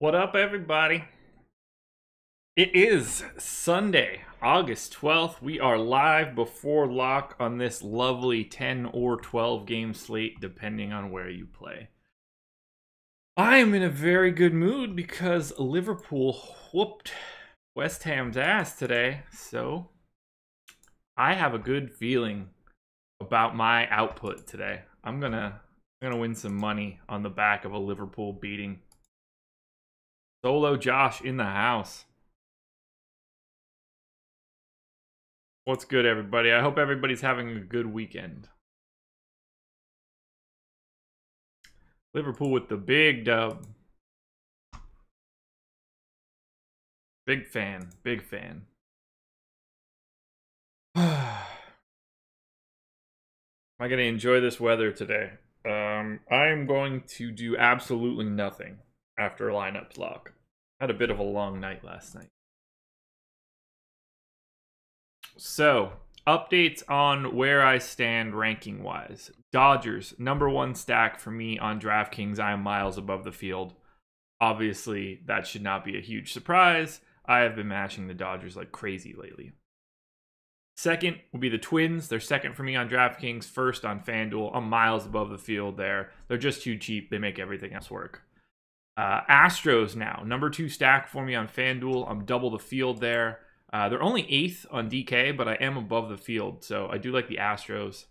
What up, everybody? It is Sunday, August 12th. We are live before lock on this lovely 10 or 12 game slate, depending on where you play. I am in a very good mood because Liverpool whooped West Ham's ass today, so I have a good feeling about my output today. I'm gonna win some money on the back of a Liverpool beating. Solo Josh in the house. What's good, everybody? I hope everybody's having a good weekend. Liverpool with the big dub. Big fan. Big fan. Am I going to enjoy this weather today? I'm going to do absolutely nothing after lineups lock. Had a bit of a long night last night. So, updates on where I stand ranking-wise. Dodgers, #1 stack for me on DraftKings. I am miles above the field. Obviously, that should not be a huge surprise. I have been mashing the Dodgers like crazy lately. Second will be the Twins. They're second for me on DraftKings. First on FanDuel. I'm miles above the field there. They're just too cheap. They make everything else work. Astros now. #2 stack for me on FanDuel. I'm double the field there. They're only 8th on DK, but I am above the field, so I do like the Astros.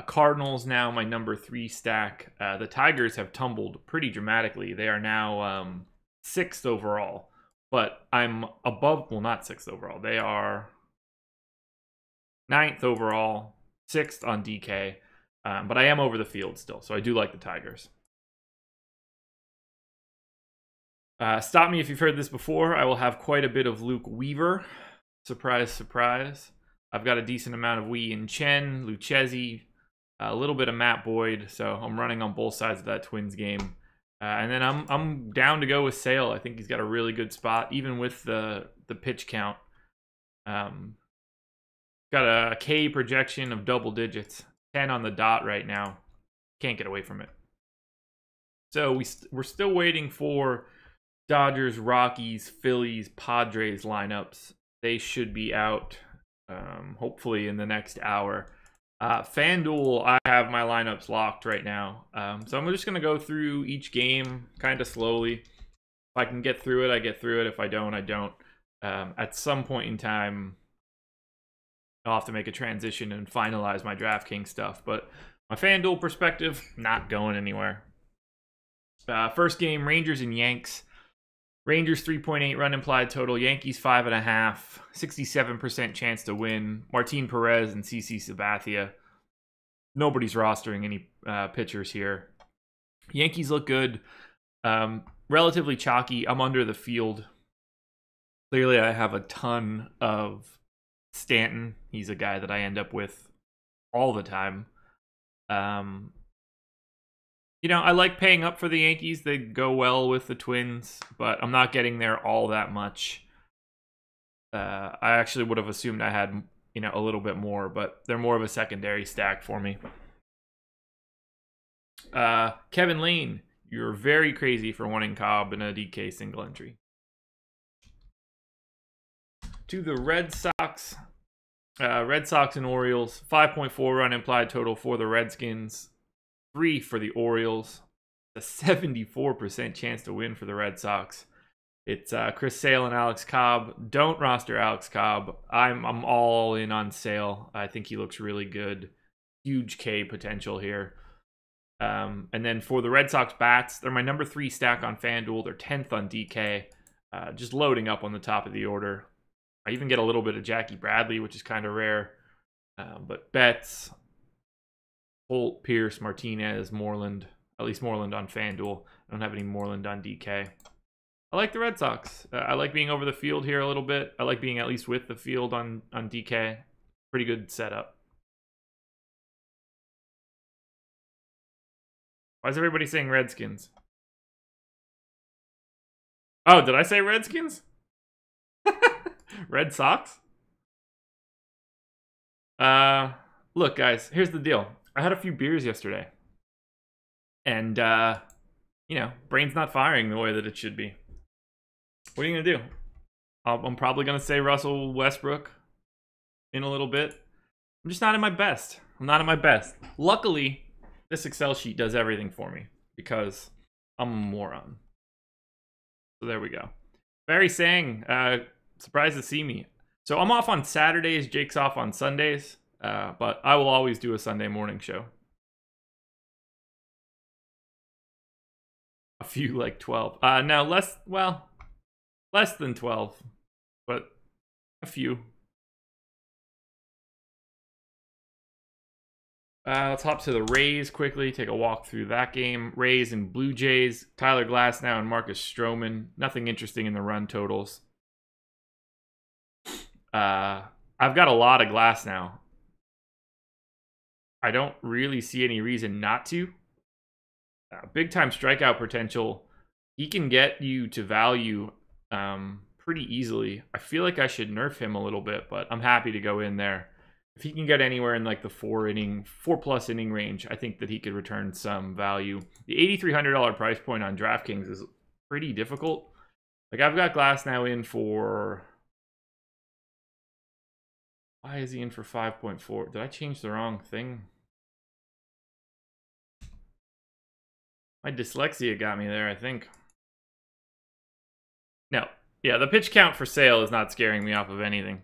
Cardinals now my #3 stack. The Tigers have tumbled pretty dramatically. They are now 6th overall, but I'm above, well, not 6th overall. They are 9th overall, 6th on DK, but I am over the field still, so I do like the Tigers. Stop me if you've heard this before. I will have quite a bit of Luke Weaver. Surprise, surprise. I've got a decent amount of Wee and Chen, Lucchesi, a little bit of Matt Boyd. So I'm running on both sides of that Twins game. And then I'm down to go with Sale. I think he's got a really good spot, even with the pitch count. Got a K projection of double digits. 10 on the dot right now. Can't get away from it. So we're still waiting for Dodgers, Rockies, Phillies, Padres lineups. They should be out hopefully in the next hour. FanDuel, I have my lineups locked right now. So I'm just going to go through each game kind of slowly. If I can get through it, I get through it. If I don't, I don't. At some point in time, I'll have to make a transition and finalize my DraftKings stuff. But my FanDuel perspective, not going anywhere. First game, Rangers and Yanks. Rangers 3.8 run implied total. Yankees 5.5. 67% chance to win. Martin Perez and CC Sabathia. Nobody's rostering any pitchers here. Yankees look good. Relatively chalky. I'm under the field. Clearly, I have a ton of Stanton. He's a guy that I end up with all the time. You know, I like paying up for the Yankees. They go well with the Twins, but I'm not getting there all that much. I actually would have assumed I had, a little bit more, but they're more of a secondary stack for me. Kevin Lane, you're very crazy for wanting Cobb in a DK single entry. To the Red Sox. Red Sox and Orioles. 5.4 run implied total for the Redskins. 3 for the Orioles. A 74% chance to win for the Red Sox. It's Chris Sale and Alex Cobb. Don't roster Alex Cobb. I'm all in on Sale. I think he looks really good. Huge K potential here. And then for the Red Sox bats, they're my #3 stack on FanDuel. They're 10th on DK. Just loading up on the top of the order. I even get a little bit of Jackie Bradley, which is kind of rare. But Betts, Holt, Pierce, Martinez, Moreland. At least Moreland on FanDuel. I don't have any Moreland on DK. I like the Red Sox. I like being over the field here a little bit. I like being at least with the field on DK. Pretty good setup. Why is everybody saying Redskins? Oh, did I say Redskins? Red Sox? Look, guys, here's the deal. I had a few beers yesterday. And, you know, brain's not firing the way that it should be. What are you gonna do? I'm probably gonna say Russell Westbrook in a little bit. I'm just not at my best. I'm not at my best. Luckily, this Excel sheet does everything for me because I'm a moron. So there we go. Barry saying, surprised to see me. So I'm off on Saturdays. Jake's off on Sundays. But I will always do a Sunday morning show. A few like 12. No, less than 12. But a few. Let's hop to the Rays quickly. Take a walk through that game. Rays and Blue Jays. Tyler Glasnow and Marcus Stroman. Nothing interesting in the run totals. I've got a lot of Glasnow. I don't really see any reason not to. Big time strikeout potential. He can get you to value pretty easily. I feel like I should nerf him a little bit, but I'm happy to go in there. If he can get anywhere in like the 4+ inning range, I think that he could return some value. The $8,300 price point on DraftKings is pretty difficult. Like I've got Glasnow in for. Why is he in for 5.4? Did I change the wrong thing? My dyslexia got me there, I think. No. Yeah, the pitch count for sale is not scaring me off of anything.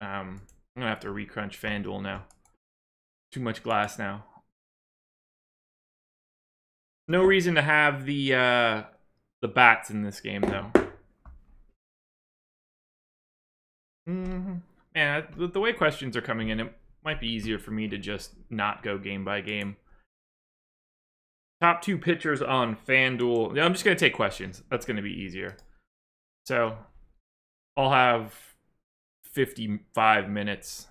I'm going to have to recrunch FanDuel now. Too much glass now. No reason to have the bats in this game, though. Man, the way questions are coming in, it might be easier for me to just not go game by game. Top 2 pitchers on FanDuel. I'm just going to take questions. That's going to be easier. So, I'll have 55 minutes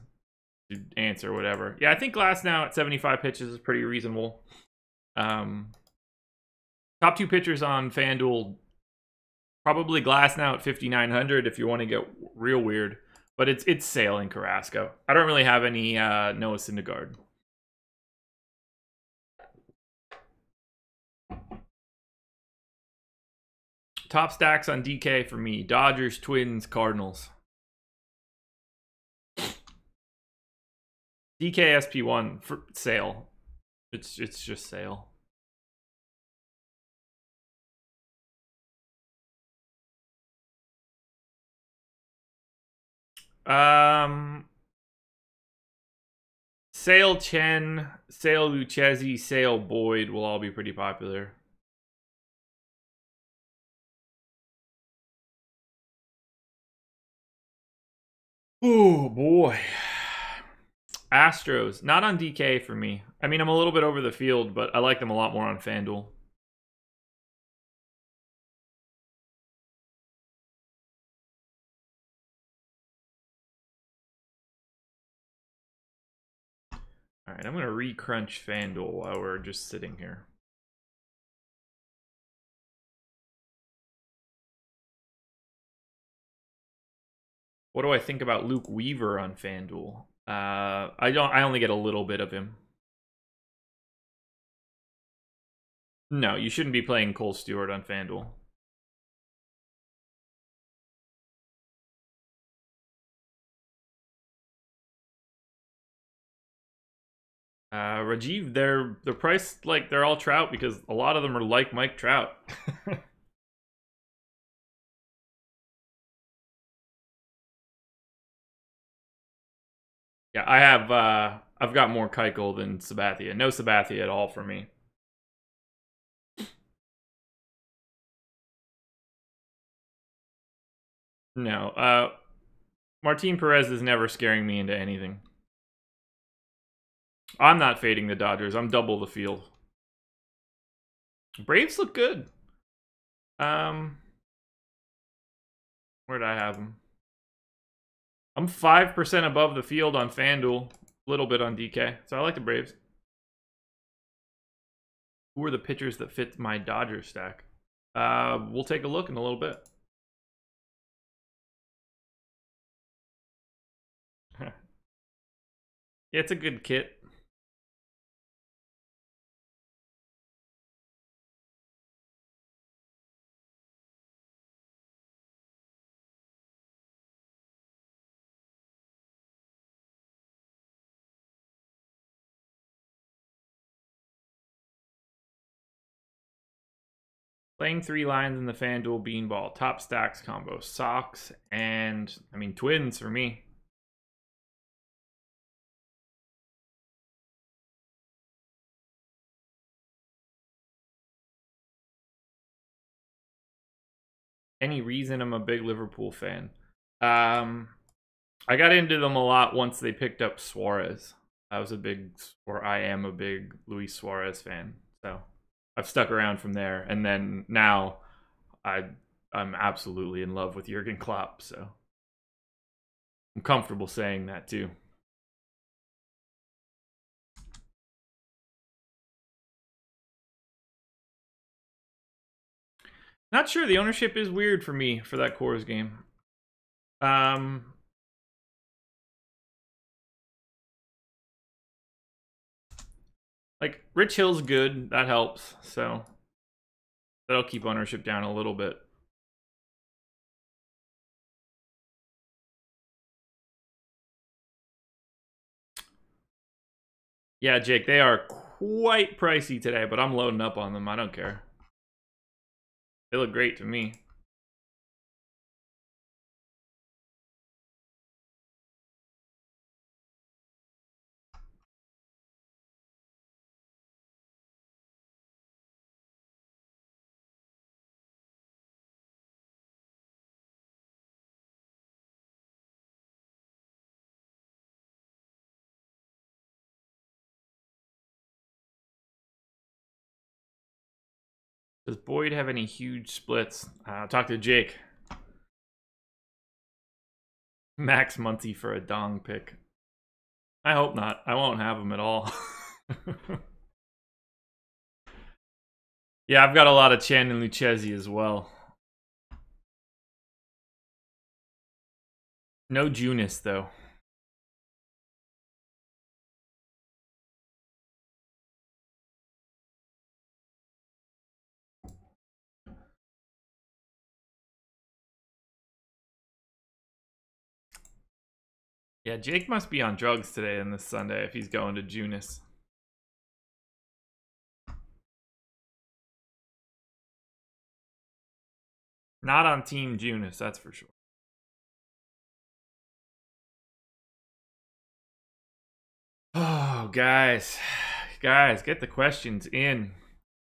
to answer whatever. Yeah, I think Glasnow at 75 pitches is pretty reasonable. Top 2 pitchers on FanDuel. Probably Glasnow at 5,900 if you want to get real weird. But it's Sale and Carrasco. I don't really have any Noah Syndergaard. Top stacks on DK for me. Dodgers, Twins, Cardinals. DK SP1 for Sale. It's just Sale. Sale Chen, Sale Lucchesi, Sale Boyd will all be pretty popular. Oh boy. Astros, not on DK for me. I mean, I'm a little bit over the field, but I like them a lot more on FanDuel. All right, I'm going to recrunch FanDuel while we're just sitting here. What do I think about Luke Weaver on FanDuel? I only get a little bit of him. No, you shouldn't be playing Cole Stewart on FanDuel. Rajiv, they're priced like they're all Trout because a lot of them are like Mike Trout. Yeah, I've got more Keuchel than Sabathia. No Sabathia at all for me. No, Martin Perez is never scaring me into anything. I'm not fading the Dodgers. I'm double the field. Braves look good. Where'd I have them? I'm 5% above the field on FanDuel. A little bit on DK. So I like the Braves. Who are the pitchers that fit my Dodgers stack? We'll take a look in a little bit. It's a good kit. Playing 3 lines in the FanDuel Beanball. Top stacks combo. Sox and, Twins for me. Any reason I'm a big Liverpool fan? I got into them a lot once they picked up Suarez. I am a big Luis Suarez fan. So I've stuck around from there. And then now I'm absolutely in love with Jurgen Klopp. So I'm comfortable saying that too. Not sure. The ownership is weird for me for that Coors game. Like, Rich Hill's good. That helps. So that'll keep ownership down a little bit. Yeah, Jake, they are quite pricey today, but I'm loading up on them. I don't care. They look great to me. Does Boyd have any huge splits? Talk to Jake. Max Muncy for a dong pick. I hope not. I won't have him at all. Yeah, I've got a lot of Chen and Lucchesi as well. No Junis, though. Yeah, Jake must be on drugs today and this Sunday if he's going to Junis. Not on Team Junis, that's for sure. Oh, guys, get the questions in.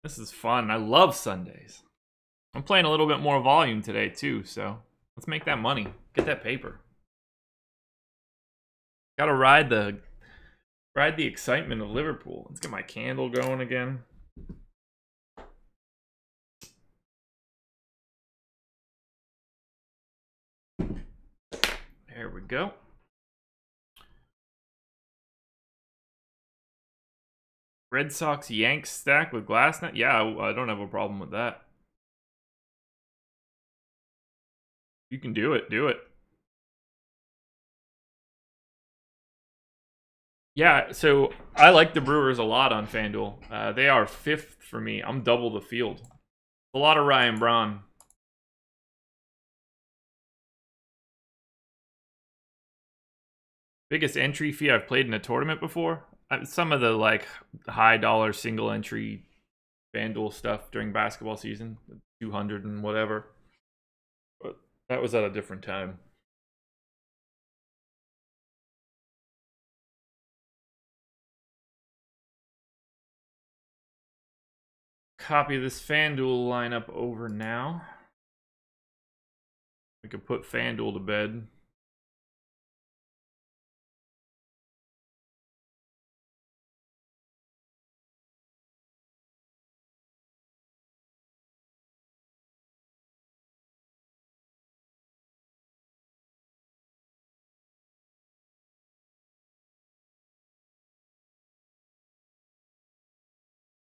This is fun. I love Sundays. I'm playing a little bit more volume today too, so let's make that money. Get that paper. Gotta ride the excitement of Liverpool. Let's get my candle going again. There we go. Red Sox Yanks stack with Glassnet? Yeah, I don't have a problem with that. You can do it. Do it. Yeah, so I like the Brewers a lot on FanDuel. They are 5th for me. I'm double the field. A lot of Ryan Braun. Biggest entry fee I've played in a tournament before? Some of the like high dollar single entry FanDuel stuff during basketball season, 200 and whatever. But that was at a different time. Copy this FanDuel lineup over now. We could put FanDuel to bed.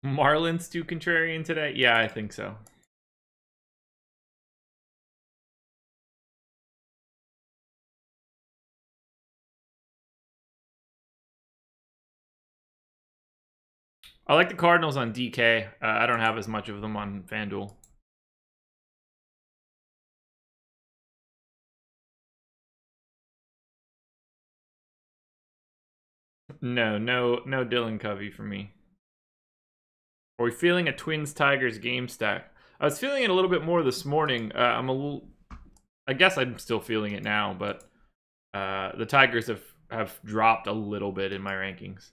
Marlins too contrarian today? Yeah, I think so. I like the Cardinals on DK. I don't have as much of them on FanDuel. No Dylan Covey for me. Are we feeling a Twins-Tigers game stack? I was feeling it a little bit more this morning. I guess I'm still feeling it now, but the Tigers have dropped a little bit in my rankings.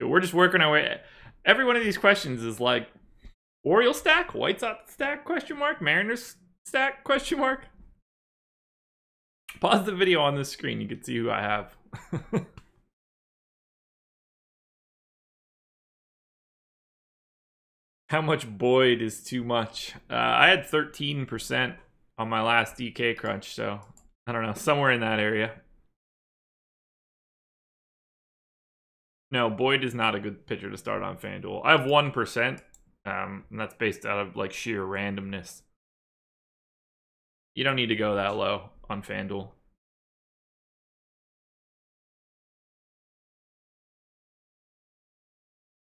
We're just working our way. Every one of these questions is like Orioles stack, White Sox stack, question mark, Mariners stack, question mark. Pause the video on this screen, you can see who I have. How much Boyd is too much? I had 13% on my last DK crunch, so I don't know, somewhere in that area. No, Boyd is not a good pitcher to start on FanDuel. I have 1%, and that's based out of like sheer randomness. You don't need to go that low on FanDuel.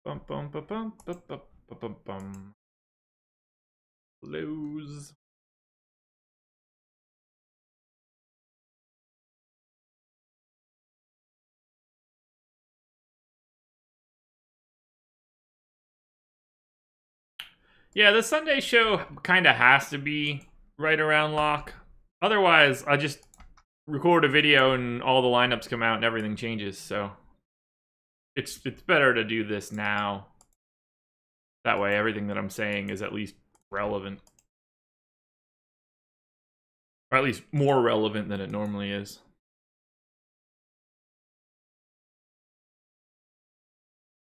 Bum bum bum bum bum bum bum bum. Lose. Yeah, the Sunday show kind of has to be right around lock. Otherwise, I just record a video and all the lineups come out and everything changes. So it's better to do this now. That way, everything that I'm saying is at least relevant. Or at least more relevant than it normally is.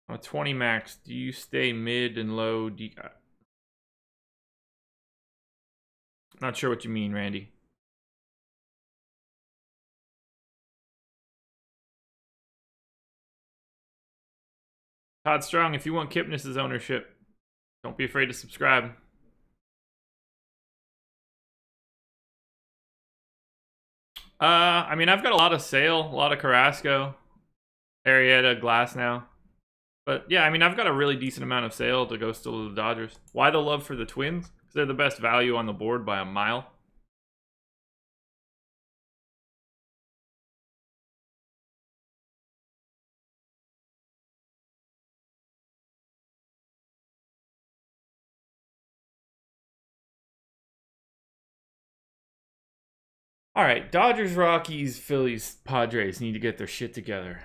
On a 20 max, do you stay mid and low? Not sure what you mean, Randy. Todd Strong, if you want Kipnis' ownership, don't be afraid to subscribe. I mean, I've got a lot of Sale, a lot of Carrasco, Arrieta, Glass now. But yeah, I mean, I've got a really decent amount of Sale to go still to the Dodgers. Why the love for the Twins? Because they're the best value on the board by a mile. All right, Dodgers, Rockies, Phillies, Padres need to get their shit together.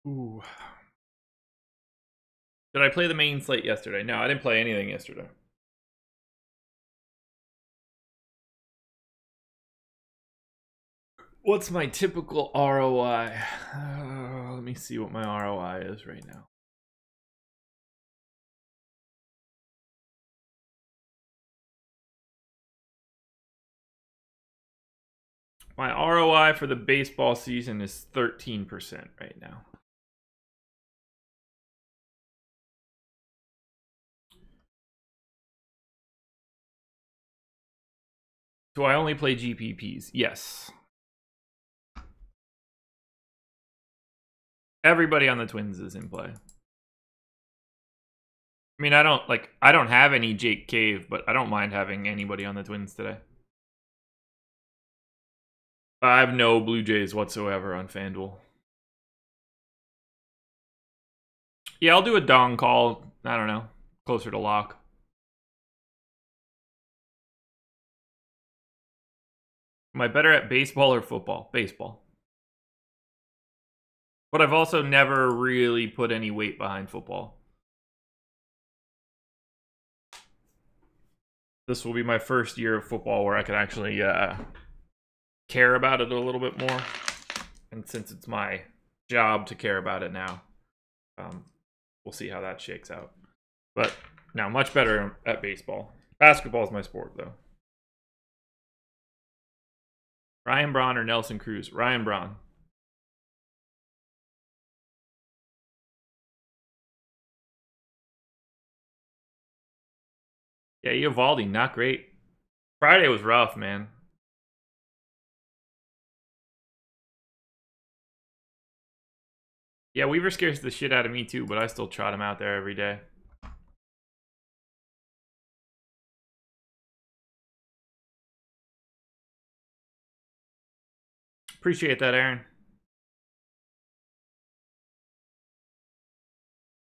Ooh. Did I play the main slate yesterday? No, I didn't play anything yesterday. What's my typical ROI? Let me see what my ROI is right now. My ROI for the baseball season is 13% right now. Do I only play GPPs? Yes. Everybody on the Twins is in play. I mean, I don't have any Jake Cave, but I don't mind having anybody on the Twins today. I have no Blue Jays whatsoever on FanDuel. Yeah, I'll do a dong call. I don't know. Closer to lock. Am I better at baseball or football? Baseball. But I've also never really put any weight behind football. This will be my first year of football where I can actually care about it a little bit more. And since it's my job to care about it now, we'll see how that shakes out. But now, much better at baseball. Basketball is my sport, though. Ryan Braun or Nelson Cruz? Ryan Braun. Yeah, Eovaldi, not great. Friday was rough, man. Yeah, Weaver scares the shit out of me too, but I still trot him out there every day. Appreciate that, Aaron.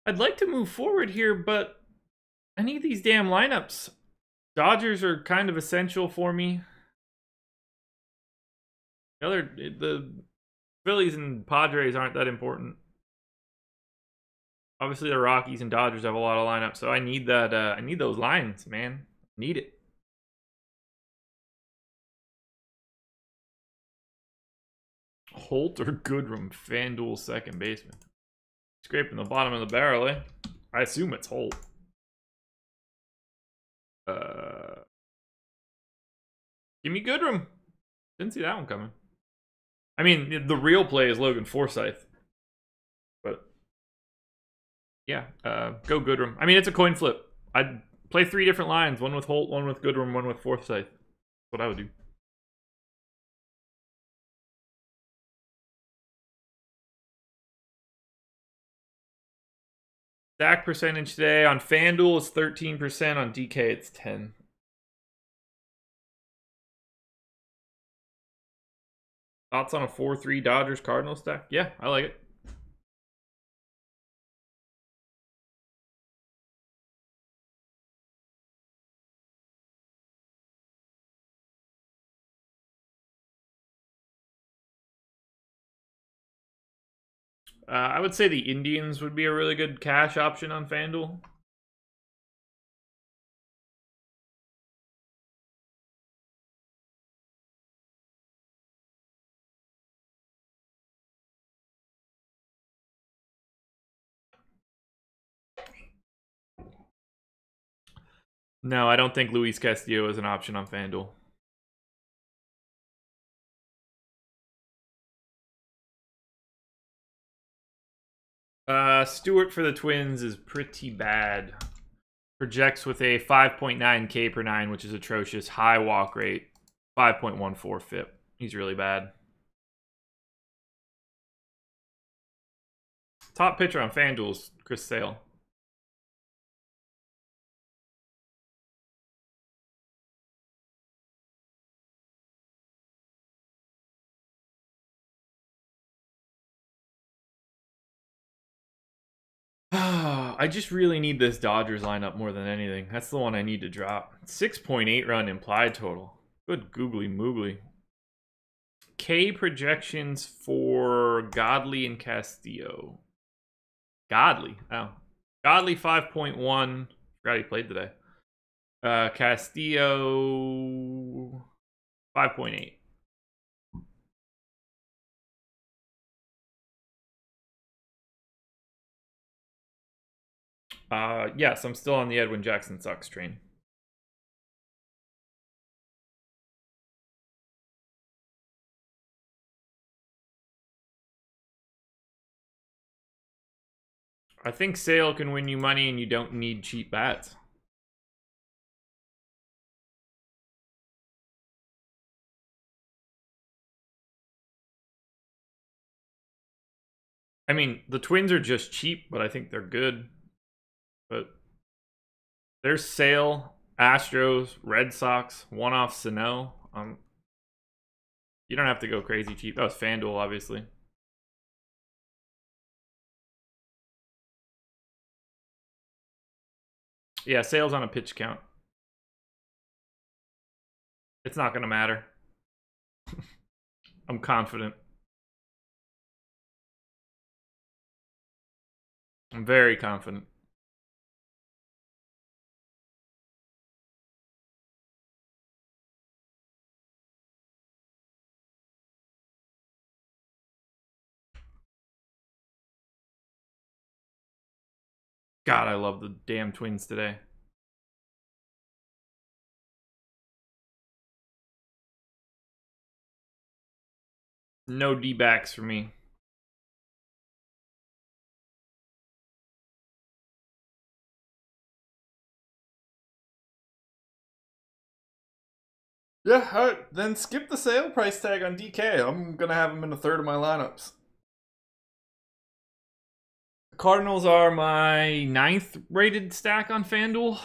I'd like to move forward here, but I need these damn lineups. Dodgers are kind of essential for me. The Phillies and Padres aren't that important. Obviously, the Rockies and Dodgers have a lot of lineups, so I need that. I need those lines, man. Need it. Holt or Goodrum, FanDuel second baseman. Scraping the bottom of the barrel, eh? I assume it's Holt. Give me Goodrum. Didn't see that one coming. I mean, the real play is Logan Forsythe. But, yeah, go Goodrum. I mean, it's a coin flip. I'd play 3 different lines. One with Holt, one with Goodrum, one with Forsythe. That's what I would do. Stack percentage today on FanDuel is 13%. On DK, it's 10%. Thoughts on a 4-3 Dodgers Cardinals stack? Yeah, I like it. I would say the Indians would be a really good cash option on FanDuel. No, I don't think Luis Castillo is an option on FanDuel. Stewart for the Twins is pretty bad. Projects with a 5.9 K per 9, which is atrocious. High walk rate, 5.14 FIP. He's really bad. Top pitcher on FanDuel is Chris Sale. I just really need this Dodgers lineup more than anything. That's the one I need to drop. 6.8 run implied total. Good googly moogly. K projections for Godley and Castillo. Godley. Oh. Godley 5.1. Forgot he played today. Castillo 5.8. Yes, I'm still on the Edwin Jackson sucks train. I think Sale can win you money and you don't need cheap bats. I mean, the Twins are just cheap, but I think they're good. But there's Sale, Astros, Red Sox, one-off Sano. You don't have to go crazy cheap. That was FanDuel, obviously. Yeah, Sale's on a pitch count. It's not going to matter. I'm confident. I'm very confident. God, I love the damn Twins today. No D-backs for me. Yeah, all right, then skip the Sale price tag on DK. I'm going to have him in a third of my lineups. The Cardinals are my 9th rated stack on FanDuel.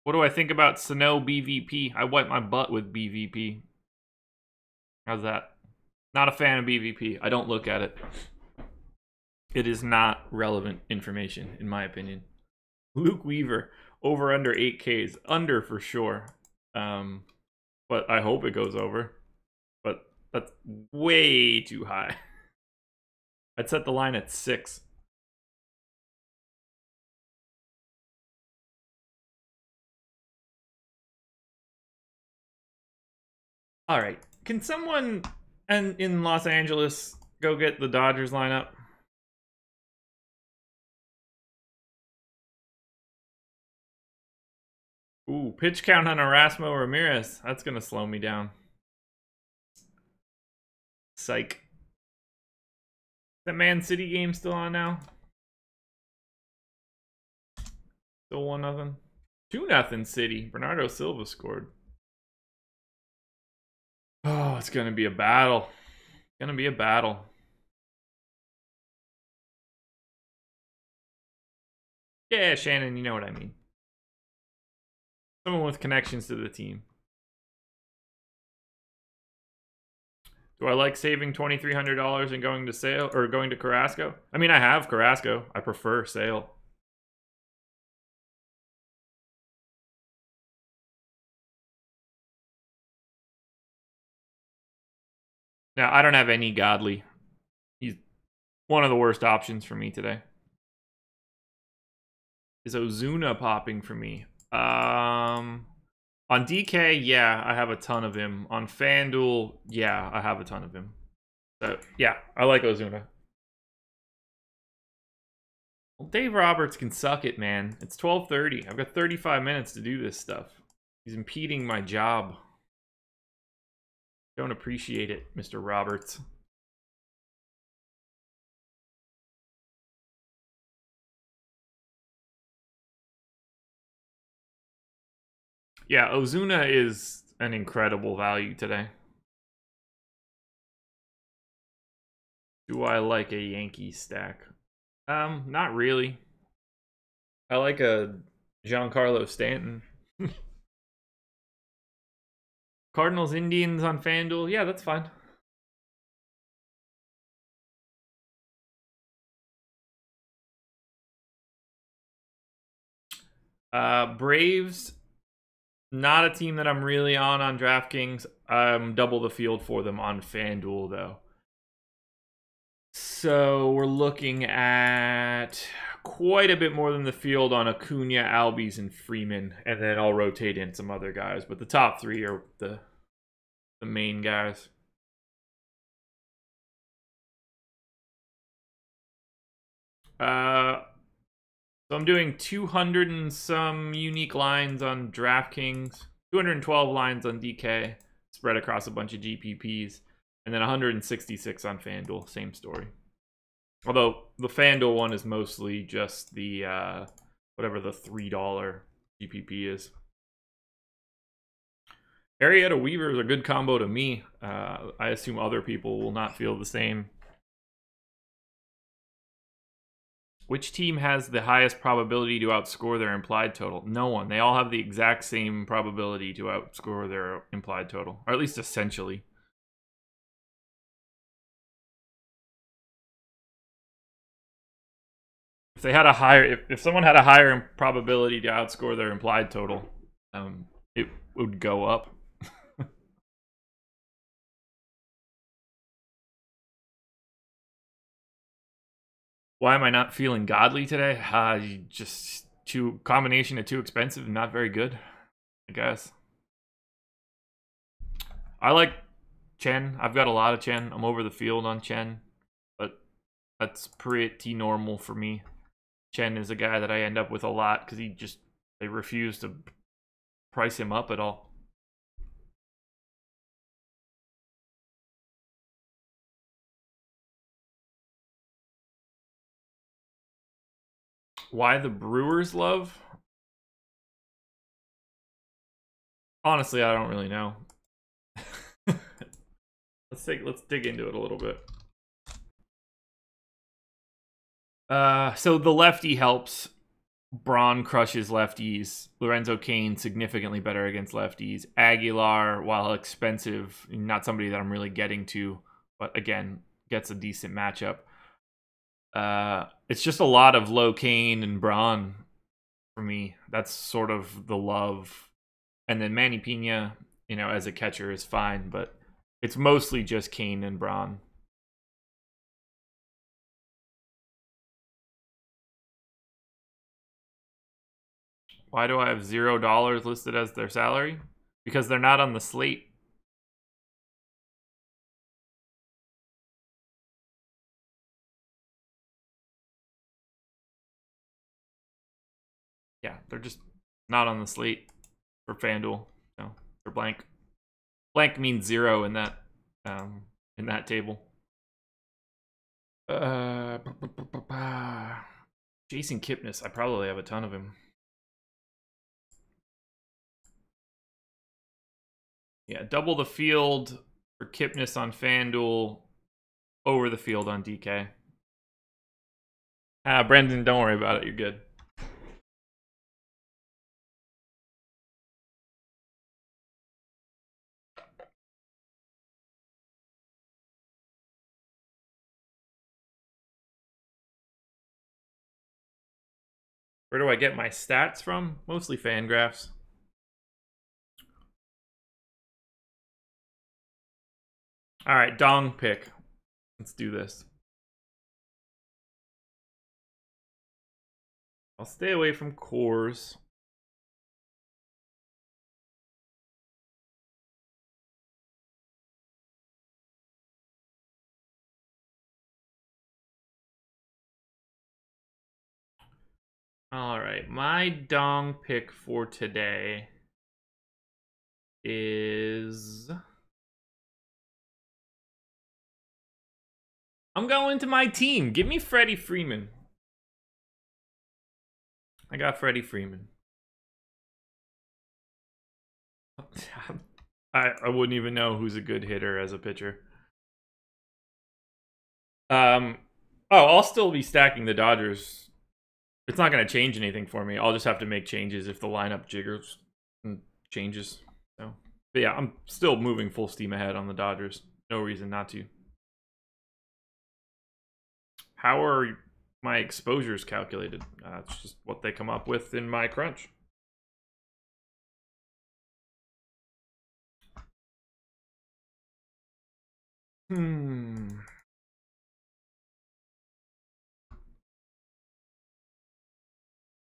What do I think about Sano BVP? I wipe my butt with BVP. How's that? Not a fan of BVP. I don't look at it. It is not relevant information, in my opinion. Luke Weaver, over under 8Ks. Under for sure. But I hope it goes over. But that's way too high. I'd set the line at 6. All right. Can someone in Los Angeles go get the Dodgers lineup? Ooh, pitch count on Erasmo Ramirez. That's going to slow me down. Psych. Is that Man City game still on now? Still 1-0. 2-0 City. Bernardo Silva scored. Oh, it's going to be a battle. It's going to be a battle. Yeah, Shannon, you know what I mean. Someone with connections to the team. Do I like saving $2,300 and going to Sale or going to Carrasco? I mean, I have Carrasco. I prefer Sale. Now, I don't have any Godly. He's one of the worst options for me today. Is Ozuna popping for me? On DK, yeah, I have a ton of him. On FanDuel, yeah, I have a ton of him. So, yeah, I like Ozuna. Well, Dave Roberts can suck it, man. It's 12:30. I've got 35 minutes to do this stuff. He's impeding my job. Don't appreciate it, Mr. Roberts. Yeah, Ozuna is an incredible value today. Do I like a Yankee stack? Not really. I like a Giancarlo Stanton. Cardinals Indians on FanDuel. Yeah, that's fine. Braves, not a team that I'm really on DraftKings. I'm double the field for them on FanDuel, though. So we're looking at quite a bit more than the field on Acuna, Albies, and Freeman. And then I'll rotate in some other guys. But the top 3 are the main guys. So I'm doing 200 and some unique lines on DraftKings, 212 lines on DK, spread across a bunch of GPPs, and then 166 on FanDuel. Same story. Although the FanDuel one is mostly just the whatever the $3 GPP is. Arrieta Weaver is a good combo to me. I assume other people will not feel the same. Which team has the highest probability to outscore their implied total? No one. They all have the exact same probability to outscore their implied total, or at least essentially. If they had a higher, if someone had a higher probability to outscore their implied total, it would go up. Why am I not feeling godly today? Just combination of too expensive and not very good, I guess. I like Chen. I've got a lot of Chen. I'm over the field on Chen, but that's pretty normal for me. Chen is a guy that I end up with a lot because they refuse to price him up at all. Why the Brewers love? Honestly, I don't really know. Let's dig into it a little bit. So the lefty helps. Braun crushes lefties. Lorenzo Cain significantly better against lefties. Aguilar, while expensive, not somebody that I'm really getting to, but again, gets a decent matchup. It's just a lot of low Cain and Braun for me. That's sort of the love. And then Manny Pena, as a catcher is fine, but it's mostly just Cain and Braun. Why do I have $0 listed as their salary? Because they're not on the slate. Yeah, they're just not on the slate for FanDuel. No, they're blank. Blank means 0 in that table. Jason Kipnis, I probably have a ton of him. Yeah, double the field for Kipnis on FanDuel, over the field on DK. Brendan, don't worry about it. You're good. Where do I get my stats from? Mostly FanGraphs. All right, dong pick. Let's do this. I'll stay away from cores. All right, my dong pick for today is... I'm going to my team. Give me Freddie Freeman. I got Freddie Freeman. I wouldn't even know who's a good hitter as a pitcher. I'll still be stacking the Dodgers. It's not going to change anything for me. I'll just have to make changes if the lineup jiggers and changes. So, but yeah, I'm still moving full steam ahead on the Dodgers. No reason not to. How are my exposures calculated? It's just what they come up with in my crunch.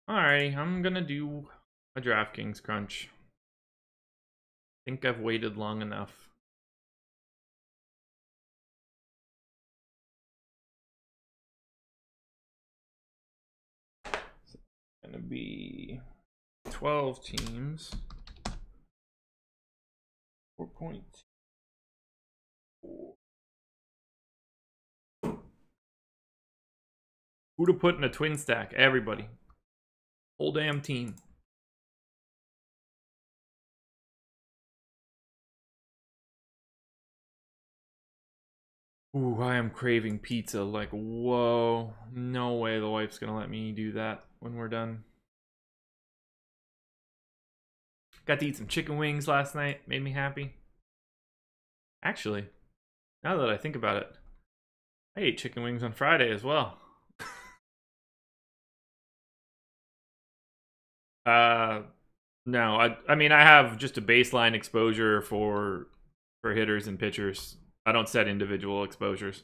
Alrighty, I'm gonna do a DraftKings crunch. I think I've waited long enough. It's gonna be 12 teams. 4.2. Who to put in a twin stack? Everybody. Whole damn team. Ooh, I am craving pizza. Like, whoa. No way the wife's gonna let me do that when we're done. Got to eat some chicken wings last night. Made me happy. Actually, now that I think about it, I ate chicken wings on Friday as well. No, I mean, I have just a baseline exposure for hitters and pitchers. I don't set individual exposures.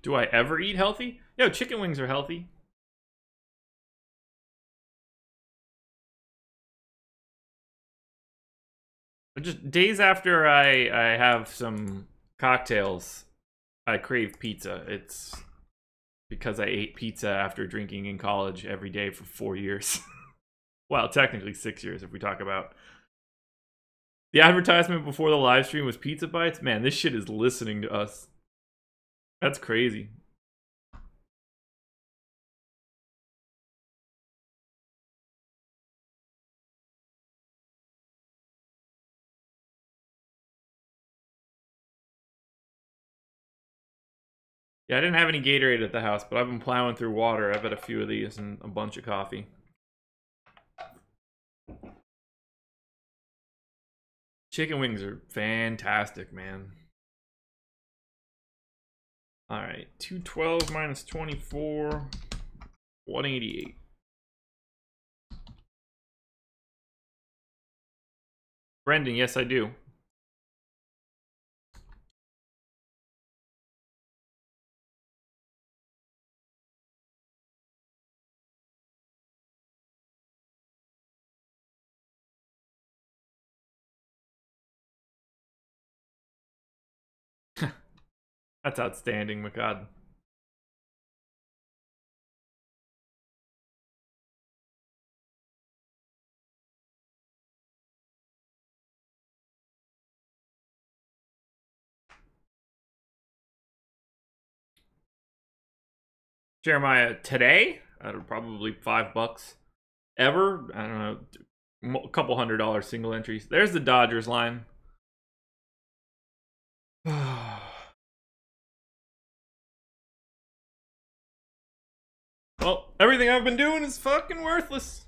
Do I ever eat healthy? Yo, chicken wings are healthy. Just days after I have some cocktails, I crave pizza. It's because I ate pizza after drinking in college every day for 4 years. Well, technically 6 years if we talk about. The advertisement before the live stream was Pizza Bites. Man, this shit is listening to us. That's crazy. Yeah, I didn't have any Gatorade at the house, but I've been plowing through water. I've had a few of these and a bunch of coffee. Chicken wings are fantastic, man. All right, 212 minus 24, 188. Brendan, yes, I do. That's outstanding, McCod. Jeremiah, today, probably $5 ever. I don't know, a couple $100 single entries. There's the Dodgers line. Well, everything I've been doing is fucking worthless.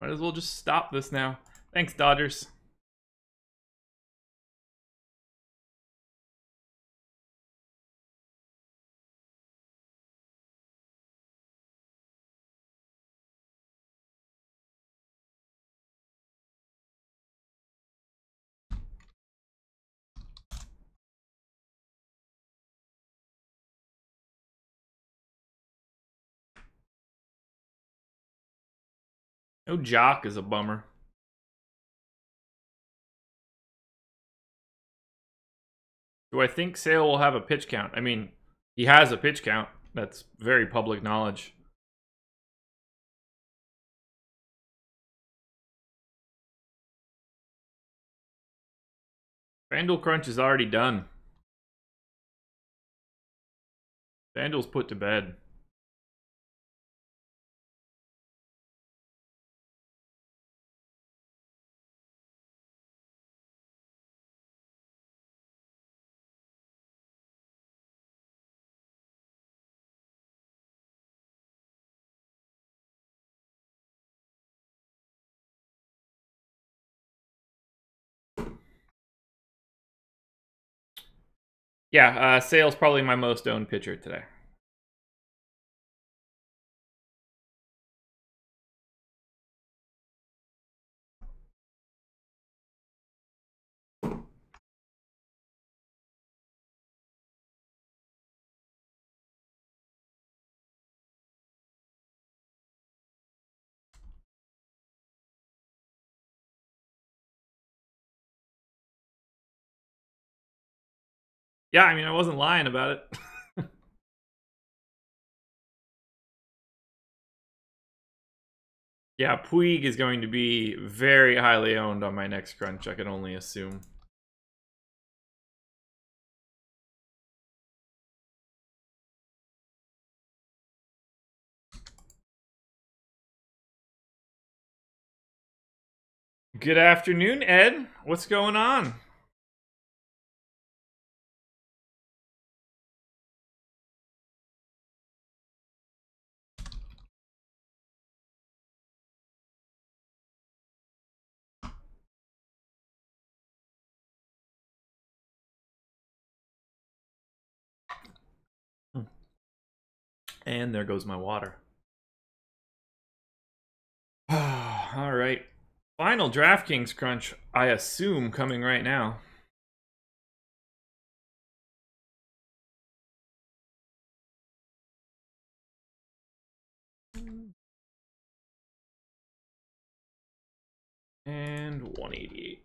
Might as well just stop this now. Thanks, Dodgers. No Jock is a bummer. Do I think Sale will have a pitch count? I mean, he has a pitch count. That's very public knowledge. FanDuel Crunch is already done. FanDuel's put to bed. Yeah, Sale's probably my most owned pitcher today. Yeah, I mean, I wasn't lying about it. Yeah, Puig is going to be very highly owned on my next crunch, I can only assume. Good afternoon, Ed. What's going on? And there goes my water. All right. Final DraftKings crunch, I assume, coming right now. And 188.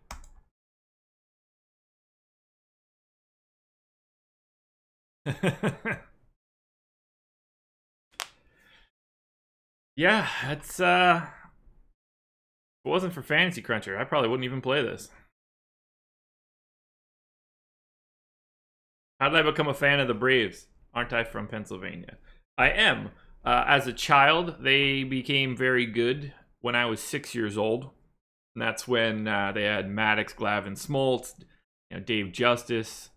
Yeah, that's if it wasn't for Fantasy Cruncher, I probably wouldn't even play this. How did I become a fan of the Braves? Aren't I from Pennsylvania? I am. As a child, they became very good when I was 6 years old. And that's when they had Maddox, Glavine, Smoltz, Dave Justice,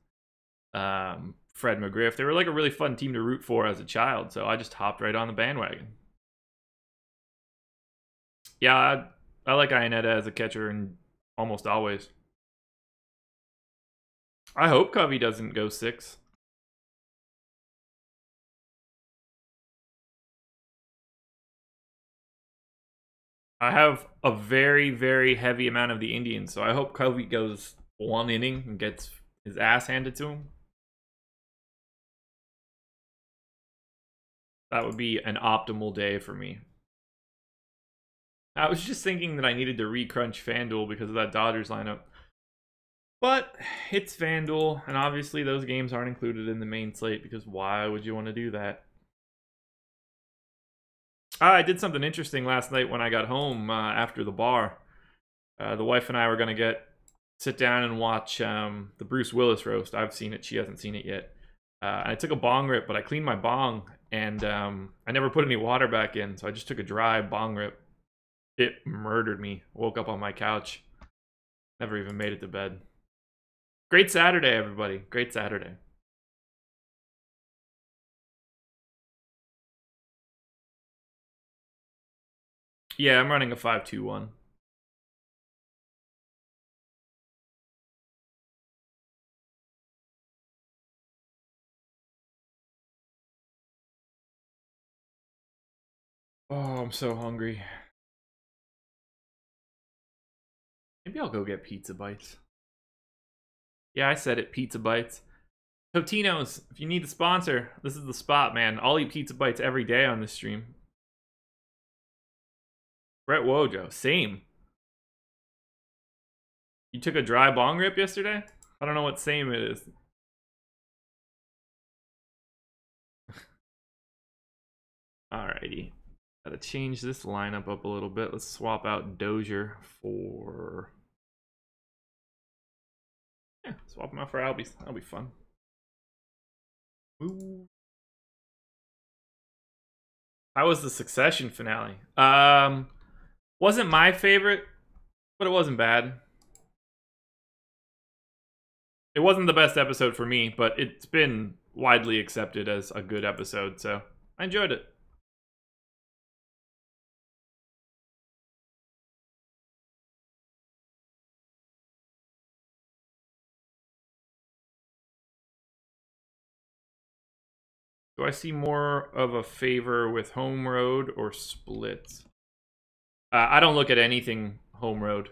Fred McGriff. They were like a really fun team to root for as a child, so I just hopped right on the bandwagon. Yeah, I like Iannetta as a catcher and almost always. I hope Covey doesn't go 6. I have a very, very heavy amount of the Indians, so I hope Covey goes 1 inning and gets his ass handed to him. That would be an optimal day for me. I was just thinking that I needed to recrunch FanDuel because of that Dodgers lineup. But it's FanDuel, and obviously those games aren't included in the main slate because why would you want to do that? I did something interesting last night when I got home after the bar. The wife and I were going to sit down and watch the Bruce Willis roast. I've seen it. She hasn't seen it yet. I took a bong rip, but I cleaned my bong, and I never put any water back in, so I just took a dry bong rip. It murdered me. Woke up on my couch. Never even made it to bed. Great Saturday, everybody. Great Saturday. Yeah, I'm running a 5-2-1. Oh, I'm so hungry. Maybe I'll go get pizza bites. Yeah, I said it, pizza bites. Totino's, if you need a sponsor, this is the spot, man. I'll eat pizza bites every day on this stream. Brett Wojo, same. You took a dry bong rip yesterday? I don't know what same it is. Alrighty. Gotta change this lineup up a little bit. Let's swap out Dozier for... Yeah, swap him out for Albies. That'll be fun. Ooh. How was the Succession finale? Wasn't my favorite, but it wasn't bad. It wasn't the best episode for me, but it's been widely accepted as a good episode, so I enjoyed it. Do I see more of a favor with home road or splits? I don't look at anything home road.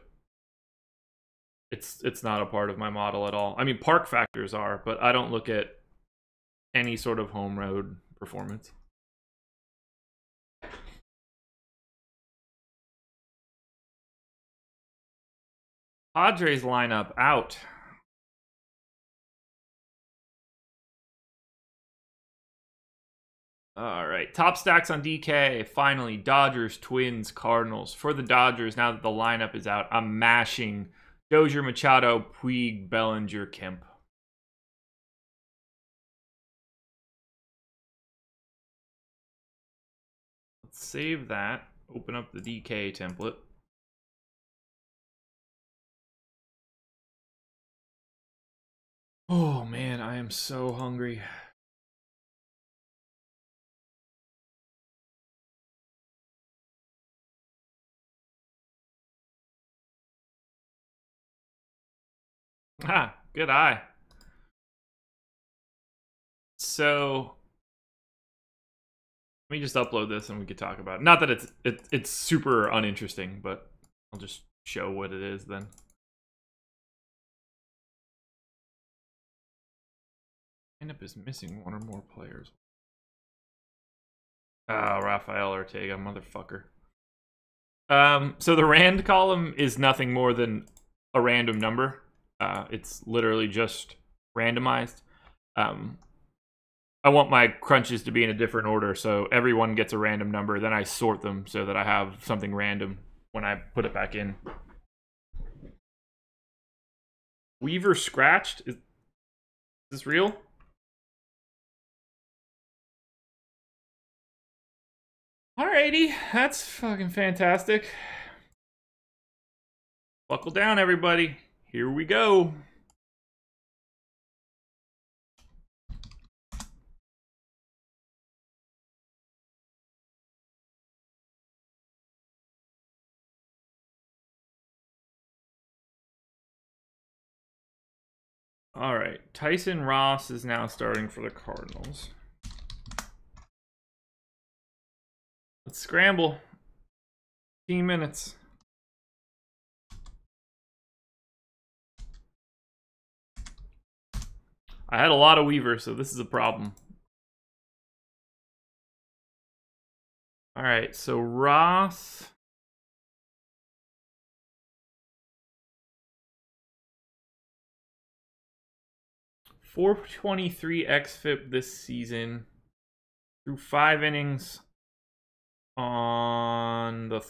It's not a part of my model at all. I mean, park factors are, but I don't look at any sort of home road performance. Padres lineup out. All right, top stacks on DK. Finally, Dodgers, Twins, Cardinals. For the Dodgers, now that the lineup is out, I'm mashing Dozier, Machado, Puig, Bellinger, Kemp. Let's save that. Open up the DK template. Oh man, I am so hungry. Ah, good eye. So let me just upload this and we could talk about it. Not that it's super uninteresting, but I'll just show what it is then. Lineup is missing one or more players. Oh, Rafael Ortega, motherfucker. So the rand column is nothing more than a random number. It's literally just randomized. I want my crunches to be in a different order, so everyone gets a random number. Then I sort them so that I have something random when I put it back in. Weaver scratched? Is this real? Alrighty, that's fucking fantastic. Buckle down, everybody. Here we go. All right, Tyson Ross is now starting for the Cardinals. Let's scramble. 15 minutes. I had a lot of Weaver, so this is a problem. All right, so Ross. .423 xFIP this season through 5 innings on the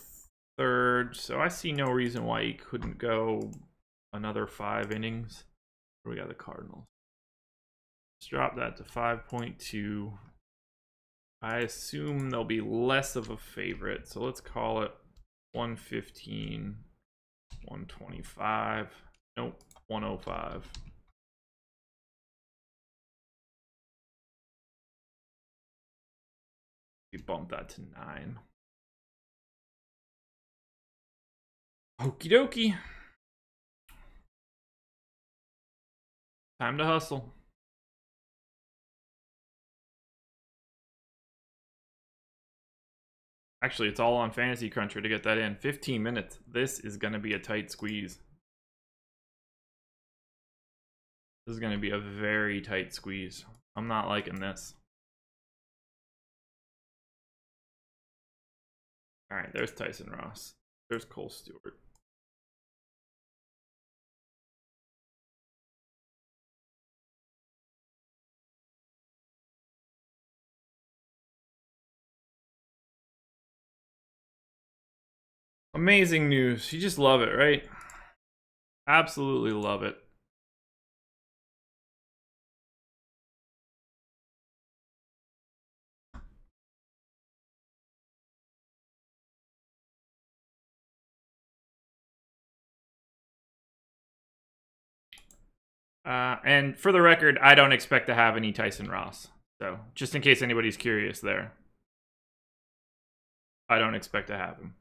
3rd, so I see no reason why he couldn't go another 5 innings. We got the Cardinals. Let's drop that to 5.2. I assume they'll be less of a favorite, so let's call it 115, 125. Nope, 105. We bump that to 9. Okie dokie. Time to hustle. Actually, it's all on Fantasy Cruncher to get that in. 15 minutes. This is going to be a tight squeeze. This is going to be a very tight squeeze. I'm not liking this. All right, there's Tyson Ross. There's Cole Stewart. Amazing news. You just love it, right? Absolutely love it. And for the record, I don't expect to have any Tyson Ross. So, just in case anybody's curious there. I don't expect to have him.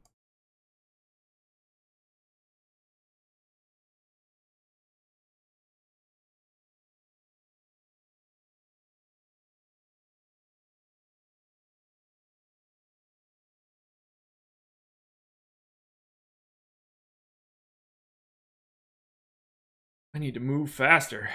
I need to move faster.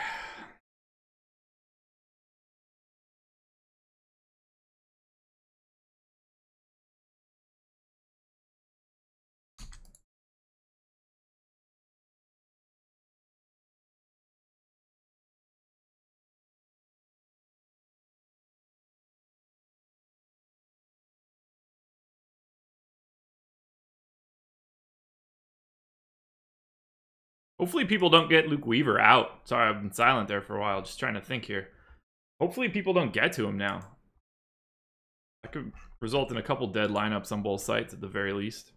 Hopefully people don't get Luke Weaver out. Sorry, I've been silent there for a while. Just trying to think here. Hopefully people don't get to him now. That could result in a couple dead lineups on both sites at the very least.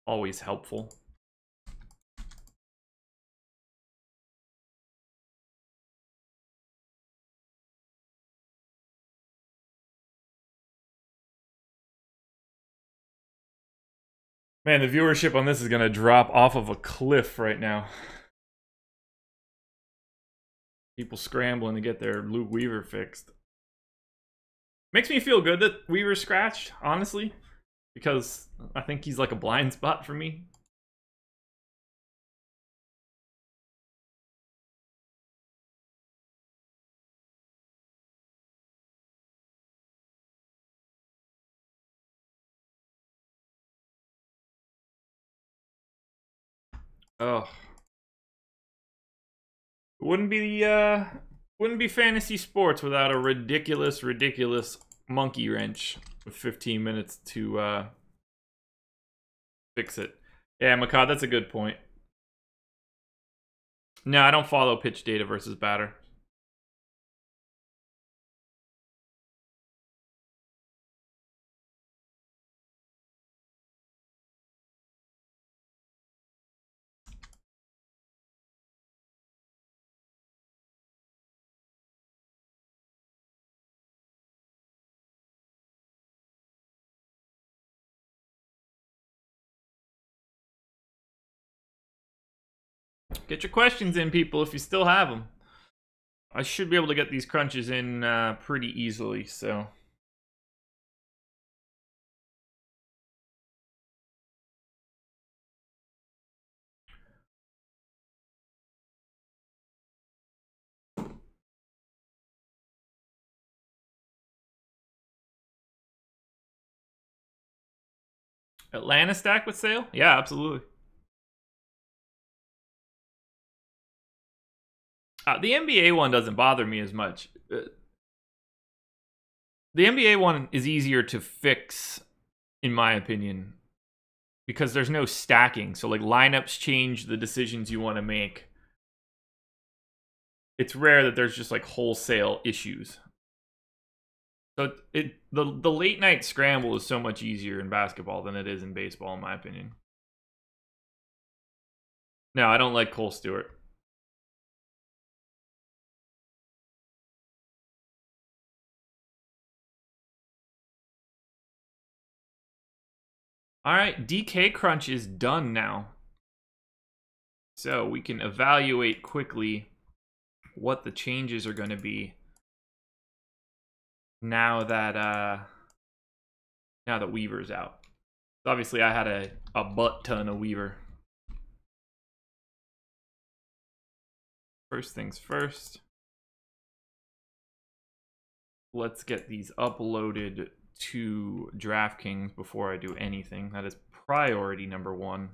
Always helpful. Man, the viewership on this is going to drop off of a cliff right now. People scrambling to get their Luke Weaver fixed. Makes me feel good that Weaver scratched, honestly, because I think he's like a blind spot for me. Oh. It wouldn't be fantasy sports without a ridiculous monkey wrench with 15 minutes to fix it. Yeah, Makad, that's a good point. No, I don't follow pitch data versus batter. Get your questions in, people, if you still have them. I should be able to get these crunches in pretty easily, so. Atlanta stack with Sale? Yeah, absolutely. The NBA one doesn't bother me as much. The NBA one is easier to fix, in my opinion, because there's no stacking. So, like, lineups change the decisions you want to make. It's rare that there's just, like, wholesale issues. So, the late night scramble is so much easier in basketball than it is in baseball, in my opinion. No, I don't like Cole Stewart. All right, DK Crunch is done now. So we can evaluate quickly what the changes are going to be now that Weaver's out. Obviously, I had a butt ton of Weaver. First things first. Let's get these uploaded to DraftKings before I do anything. That is priority number one.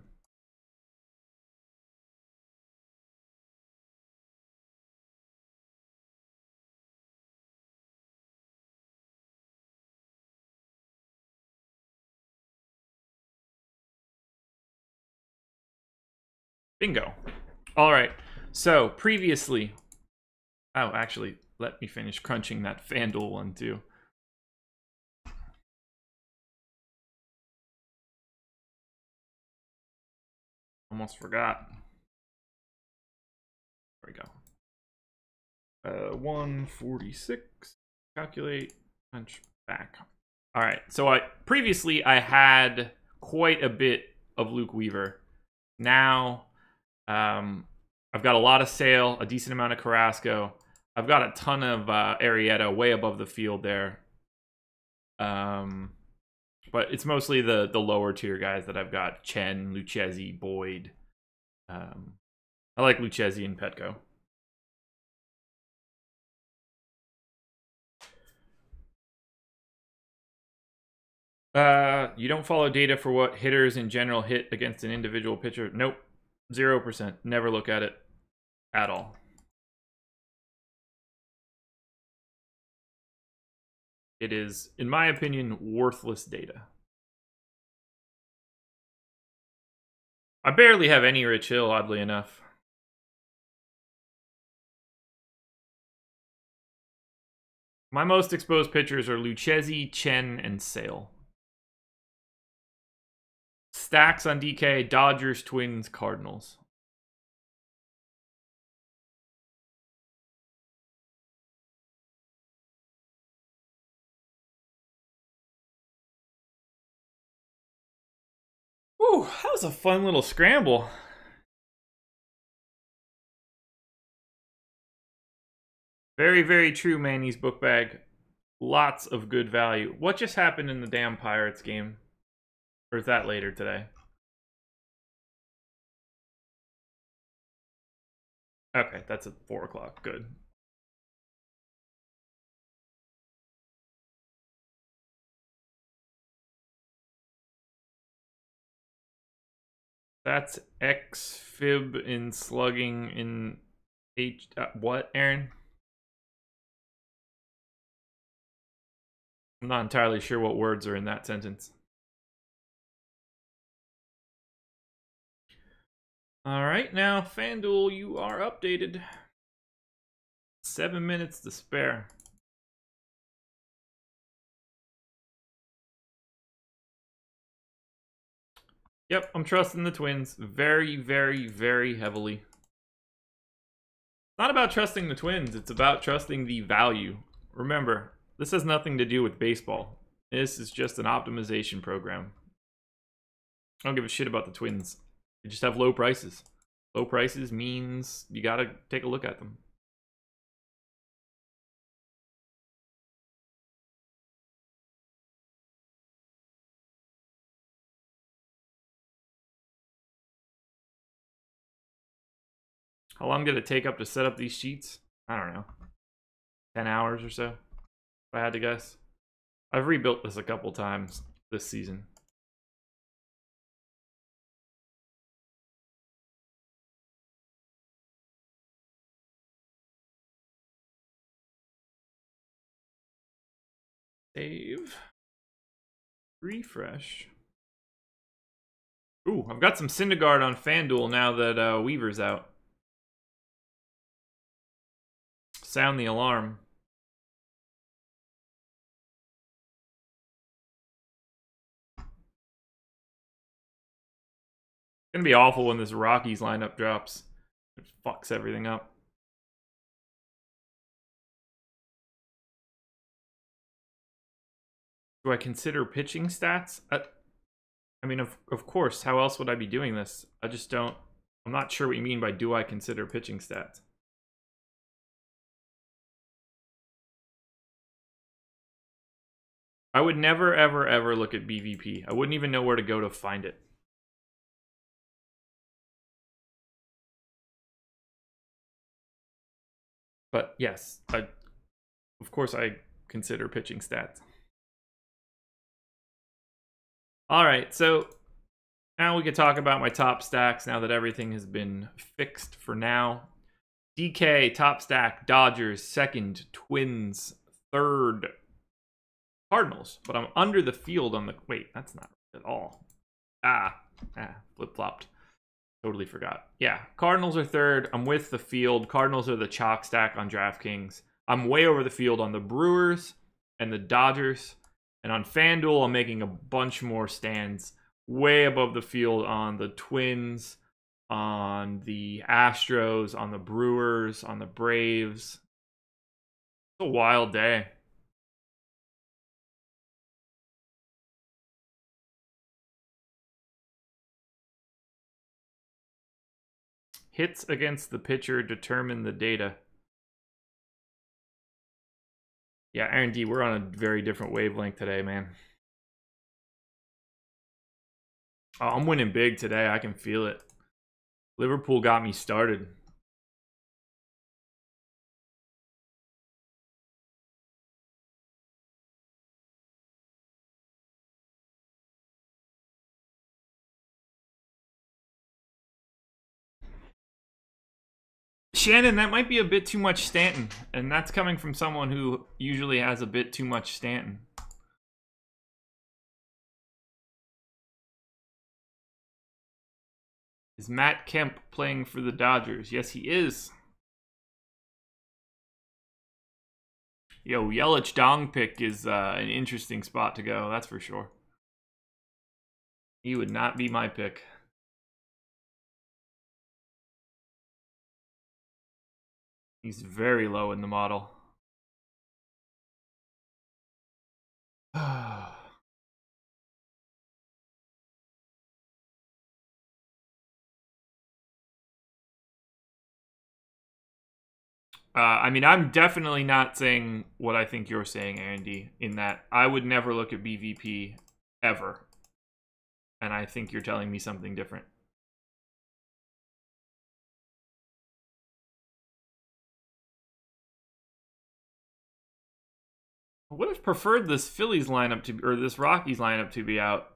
Bingo. All right. So previously, oh, actually, let me finish crunching that FanDuel one too. Almost forgot. There we go. 146. Calculate. Punch back. All right. So previously I had quite a bit of Luke Weaver. Now, I've got a lot of Sale, a decent amount of Carrasco. I've got a ton of Arrieta way above the field there. But it's mostly the lower tier guys that I've got. Chen, Lucchesi, Boyd. I like Lucchesi and Petco. You don't follow data for what hitters in general hit against an individual pitcher? Nope. 0%. Never look at it at all. It is, in my opinion, worthless data. I barely have any Rich Hill, oddly enough. My most exposed pitchers are Lucchesi, Chen, and Sale. Stacks on DK, Dodgers, Twins, Cardinals. Ooh, that was a fun little scramble. Very, very true, Manny's book bag. Lots of good value. What just happened in the damn Pirates game? Or is that later today? Okay, that's at 4 o'clock. Good. That's X fib in slugging in H. What, Aaron? I'm not entirely sure what words are in that sentence. All right, now FanDuel, you are updated. 7 minutes to spare. Yep, I'm trusting the Twins very, very, very heavily. It's not about trusting the Twins. It's about trusting the value. Remember, this has nothing to do with baseball. This is just an optimization program. I don't give a shit about the Twins. They just have low prices. Low prices means you got to take a look at them. How long did it take up to set up these sheets? I don't know. 10 hours or so, if I had to guess. I've rebuilt this a couple times this season. Save. Refresh. Ooh, I've got some Syndergaard on FanDuel now that Weaver's out. Sound the alarm. It's gonna be awful when this Rockies lineup drops. It fucks everything up. Do I consider pitching stats? I mean, of course. How else would I be doing this? I just don't. I'm not sure what you mean by do I consider pitching stats. I would never, ever, ever look at BVP. I wouldn't even know where to go to find it. But yes, of course I consider pitching stats. All right, so now we can talk about my top stacks now that everything has been fixed for now. DK, top stack, Dodgers, second, Twins, third, Cardinals. But I'm under the field on the... Wait, that's not at all. Flip-flopped. Totally forgot. Yeah, Cardinals are third. I'm with the field. Cardinals are the chalk stack on DraftKings. I'm way over the field on the Brewers and the Dodgers. And on FanDuel, I'm making a bunch more stands way above the field on the Twins, on the Astros, on the Brewers, on the Braves. It's a wild day. Hits against the pitcher determine the data. Yeah, Aaron D, we're on a very different wavelength today, man. Oh, I'm winning big today. I can feel it. Liverpool got me started. Shannon, that might be a bit too much Stanton. And that's coming from someone who usually has a bit too much Stanton. Is Matt Kemp playing for the Dodgers? Yes, he is. Yo, Yelich Dong pick is an interesting spot to go, that's for sure. He would not be my pick. He's very low in the model. I mean, I'm definitely not saying what I think you're saying, Andy, in that I would never look at BVP ever. And I think you're telling me something different. I would have preferred this Phillies lineup to, or this Rockies lineup to be out.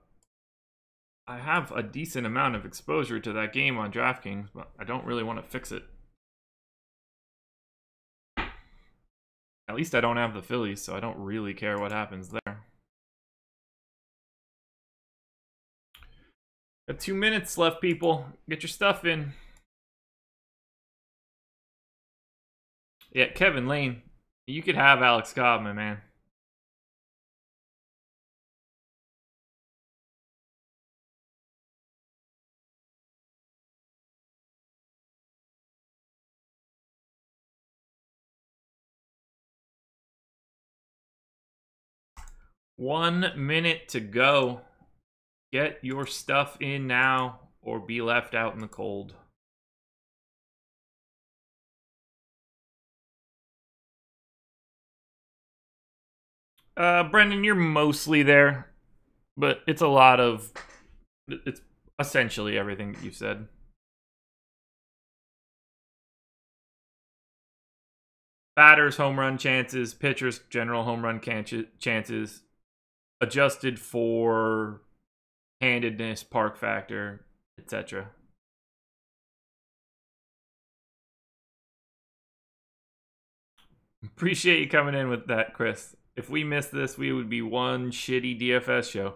I have a decent amount of exposure to that game on DraftKings, but I don't really want to fix it. At least I don't have the Phillies, so I don't really care what happens there. Got 2 minutes left, people. Get your stuff in. Yeah, Kevin Lane. You could have Alex Cobb, my man. One minute to go. Get your stuff in now or be left out in the cold. Brendan, you're mostly there, but it's it's essentially everything that you've said. Batters, home run chances, pitchers, general home run chances, adjusted for handedness, park factor, etc. Appreciate you coming in with that, Chris. If we missed this, we would be one shitty DFS show.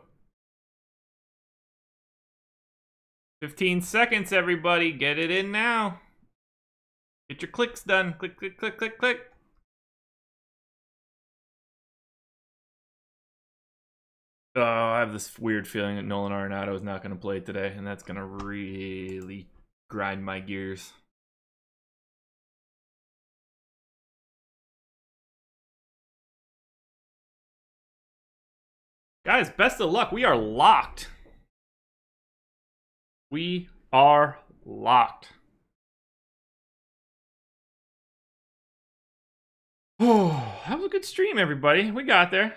15 seconds, everybody. Get it in now. Get your clicks done. Click, click, click, click, click. Oh, I have this weird feeling that Nolan Arenado is not going to play today, and that's going to really grind my gears. Guys, best of luck. We are locked. We are locked. Oh, that was a good stream, everybody. We got there.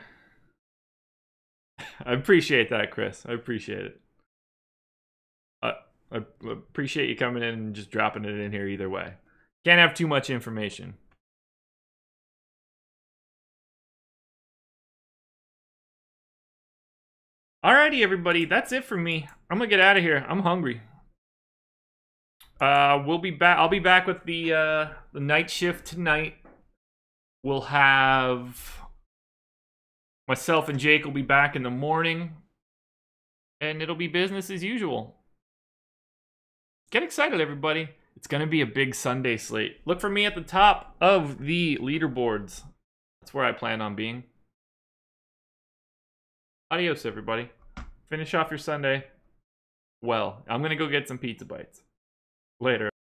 I appreciate that, Chris. I appreciate it. I appreciate you coming in and just dropping it in here either way. Can't have too much information. Alrighty, everybody. That's it for me. I'm gonna get out of here. I'm hungry. We'll be back. I'll be back with the night shift tonight. We'll have myself and Jake will be back in the morning, and it'll be business as usual. Get excited, everybody. It's going to be a big Sunday slate. Look for me at the top of the leaderboards. That's where I plan on being. Adios, everybody. Finish off your Sunday well. I'm going to go get some pizza bites. Later.